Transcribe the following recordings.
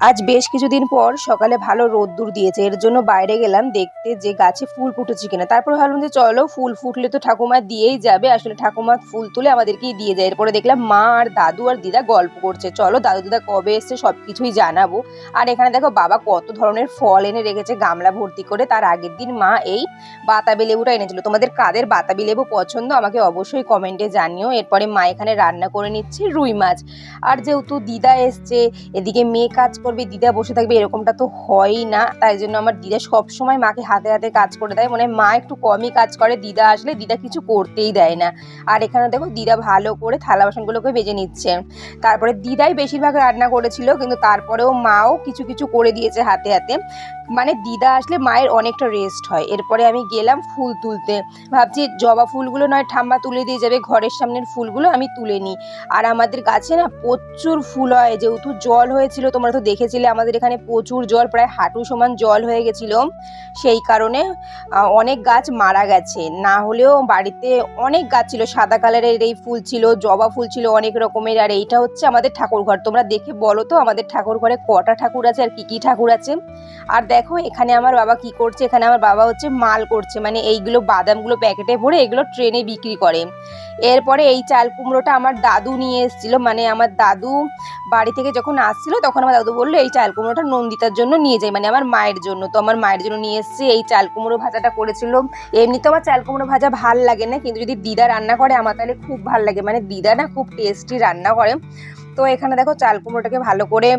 আজ বেশ কিছুদিন পর সকালে ভালো রোদ্দুর দিয়েছে, এর জন্য বাইরে গেলাম দেখতে যে গাছে ফুল ফুটেছে কিনা। তারপর ভাবলাম যে চলো ফুল ফুটলে তো ঠাকুমা দিয়েই যাবে, আসলে ঠাকুমা ফুল তুলে আমাদেরকেই দিয়ে যায়। এরপরে দেখলাম মা আর দাদু আর দিদা গল্প করছে, চলো দাদু দিদা কবে এসছে সবকিছুই জানাবো। আর এখানে দেখো বাবা কত ধরনের ফল এনে রেখেছে গামলা ভর্তি করে। তার আগের দিন মা এই বাতাবি লেবুটা এনেছিল। তোমাদের কাদের বাতাবি লেবু পছন্দ আমাকে অবশ্যই কমেন্টে জানিও। এরপরে মা এখানে রান্না করে নিচ্ছে রুই মাছ। আর যেহেতু দিদা এসছে, এদিকে মেয়ে কাজ করবে, দিদা বসে থাকবে, এরকমটা তো হয়ই না। তাই জন্য আমার দিদা সব সময় মাকে হাতে হাতে কাজ করে দেয়, মানে মা একটু কমই কাজ করে, দিদা আসলে দিদা কিছু করতেই দেয় না। আর এখানে দেখো দিদা ভালো করে থালা বাসনগুলোকে বেজে নিচ্ছে। তারপরে দিদাই বেশিরভাগ রান্না করেছিল, কিন্তু তারপরেও মাও কিছু কিছু করে দিয়েছে হাতে হাতে। মানে দিদা আসলে মায়ের অনেকটা রেস্ট হয়। এরপরে আমি গেলাম ফুল তুলতে, ভাবছি জবা ফুলগুলো নয় ঠাম্মা তুলে দিয়ে যাবে, ঘরের সামনের ফুলগুলো আমি তুলে নিই। আর আমাদের গাছে না প্রচুর ফুল হয়, যেহেতু জল হয়েছিল তোমরা তো দেখেছিলে, আমাদের এখানে প্রচুর জল, প্রায় হাঁটু সমান জল হয়ে গেছিল। সেই কারণে অনেক গাছ মারা গেছে, না হলেও বাড়িতে অনেক গাছ ছিল। সাদা কালারের এই ফুল ছিল, জবা ফুল ছিল অনেক রকমের। আর এইটা হচ্ছে আমাদের ঠাকুর ঘর। তোমরা দেখে বলো তো আমাদের ঠাকুর ঘরে কটা ঠাকুর আছে আর কি কি ঠাকুর আছে। আর দেখো এখানে আমার বাবা কি করছে, এখানে আমার বাবা হচ্ছে মাল করছে, মানে এইগুলো বাদামগুলো প্যাকেটে ভরে এগুলো ট্রেনে বিক্রি করে। এরপরে এই চাল কুমড়োটা আমার দাদু নিয়ে এসেছিল, মানে আমার দাদু বাড়ি থেকে যখন আসছিল তখন আমার দাদু বললো এই চাল কুমড়োটা নন্দিতার জন্য নিয়ে যাই, মানে আমার মায়ের জন্য। তো আমার মায়ের জন্য নিয়ে এসেছি। এই চাল কুমড়ো ভাজাটা করেছিল। এমনি তো আমার চাল কুমড়ো ভাজা ভাল লাগে না, কিন্তু যদি দিদা রান্না করে আমার তাহলে খুব ভাল লাগে, মানে দিদা না খুব টেস্টি রান্না করে। তো এখানে দেখো চাল কুমড়োটাকে ভালো করে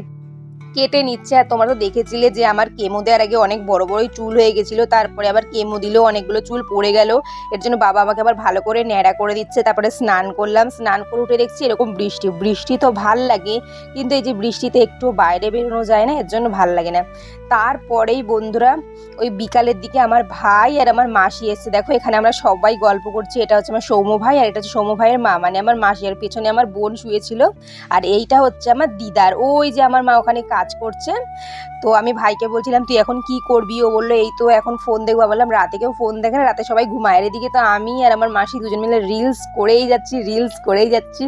কেটে নিচ্ছে। আর তোমরা তো দেখেছিলে যে আমার কেমো দেওয়ার আগে অনেক বড় বড়ই চুল হয়ে গেছিলো, তারপরে আবার কেমো দিলেও অনেকগুলো চুল পড়ে গেল। এর জন্য বাবা আমাকে আবার ভালো করে ন্যাড়া করে দিচ্ছে। তারপরে স্নান করলাম, স্নান করে উঠে দেখছি এরকম বৃষ্টি। বৃষ্টি তো ভাল লাগে, কিন্তু এই যে বৃষ্টিতে একটু বাইরে বেরোনো যায় না, এর জন্য ভাল লাগে না। তারপরেই বন্ধুরা ওই বিকালের দিকে আমার ভাই আর আমার মাসি এসছে। দেখো এখানে আমরা সবাই গল্প করছি। এটা হচ্ছে আমার সৌম্য ভাই, আর এটা হচ্ছে সৌম্য ভাইয়ের মা, মানে আমার মাসি। আর পেছনে আমার বোন শুয়েছিল। আর এইটা হচ্ছে আমার দিদার, ওই যে আমার মা ওখানে কাজ করছে। তো আমি ভাইকে বলছিলাম তুই এখন কি করবি, ও বললো এই তো এখন ফোন দেখবো। বললাম রাতে কেউ ফোন দেখে না, রাতে সবাই ঘুমায়। এদিকে তো আমি আর আমার মাসি দুজন মিলে রিলস করেই যাচ্ছি।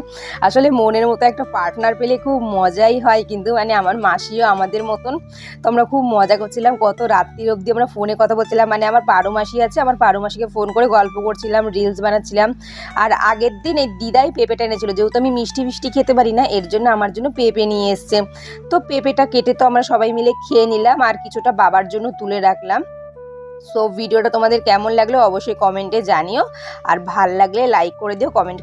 আসলে মনের মতো একটা পার্টনার পেলে খুব মজাই হয়, কিন্তু মানে আমার মাসিও আমাদের মতন। তো আমরা খুব মজা করছিলাম, কত রাত্রির অবধি আমরা ফোনে কথা বলছিলাম। মানে আমার পারু মাসি আছে, আমার পারু মাসিকে ফোন করে গল্প করছিলাম, রিলস বানাচ্ছিলাম। আর আগের দিন এই দিদাই পেঁপেটা এনেছিল, যেহেতু আমি মিষ্টি খেতে পারি না, এর জন্য আমার জন্য পেঁপে নিয়ে এসছে। তো পেঁপেটা কেটে তো আমরা সবাই মিলে খেয়ে নিলাম, আর কিছুটা বাবার জন্য তুলে রাখলাম। সো ভিডিওটা তোমাদের কেমন লাগলো অবশ্যই কমেন্টে জানিও, আর ভাল লাগলে লাইক করে দিও, কমেন্ট